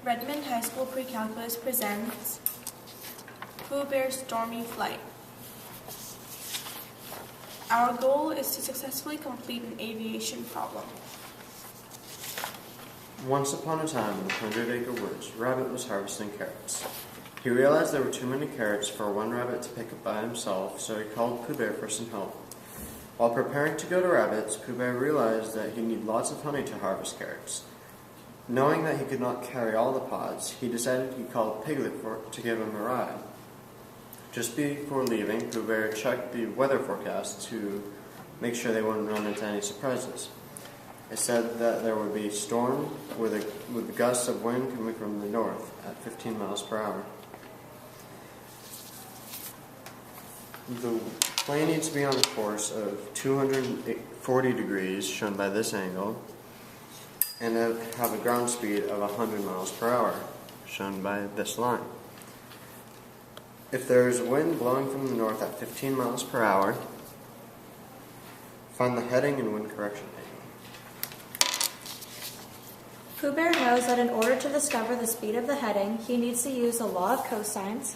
Redmond High School Pre-Calculus presents Pooh Bear's Stormy Flight. Our goal is to successfully complete an aviation problem. Once upon a time in the 100-acre woods, Rabbit was harvesting carrots. He realized there were too many carrots for one rabbit to pick up by himself, so he called Pooh Bear for some help. While preparing to go to Rabbit's, Pooh Bear realized that he'd need lots of honey to harvest carrots. Knowing that he could not carry all the pods, he decided he'd call Piglet to give him a ride. Just before leaving, Pooh Bear checked the weather forecast to make sure they wouldn't run into any surprises. It said that there would be a storm with gusts of wind coming from the north at 15 miles per hour. The plane needs to be on a course of 240 degrees, shown by this angle, and have a ground speed of 100 miles per hour, shown by this line. If there is wind blowing from the north at 15 miles per hour, find the heading and wind correction angle. Pooh Bear knows that in order to discover the speed of the heading, he needs to use the law of cosines.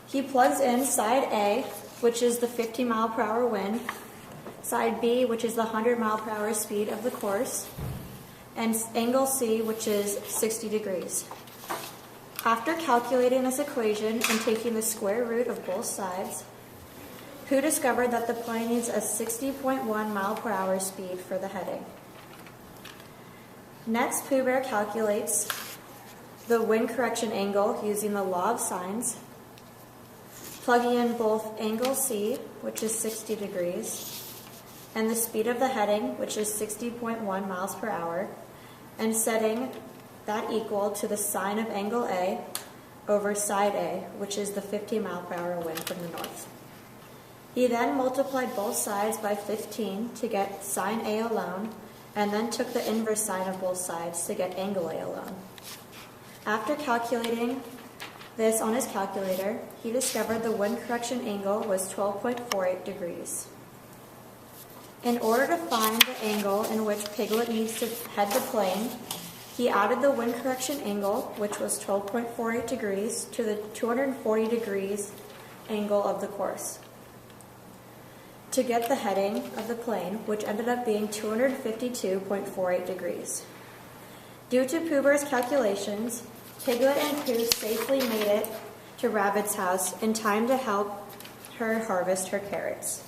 He plugs in side A, which is the 50 mile per hour wind, side B, which is the 100 mile per hour speed of the course, and angle C, which is 60 degrees. After calculating this equation and taking the square root of both sides, Pooh discovered that the plane needs a 60.1 mile per hour speed for the heading. Next, Pooh Bear calculates the wind correction angle using the law of sines, plugging in both angle C, which is 60 degrees, and the speed of the heading, which is 60.1 miles per hour, and setting that equal to the sine of angle A over side A, which is the 50 mile per hour wind from the north. He then multiplied both sides by 15 to get sine A alone, and then took the inverse sine of both sides to get angle A alone. After calculating this on his calculator, he discovered the wind correction angle was 12.48 degrees. In order to find the angle in which Piglet needs to head the plane, he added the wind correction angle, which was 12.48 degrees, to the 240 degrees angle of the course, to get the heading of the plane, which ended up being 252.48 degrees. Due to Pooh Bear's calculations, Piglet and Pooh safely made it to Rabbit's house in time to help her harvest her carrots.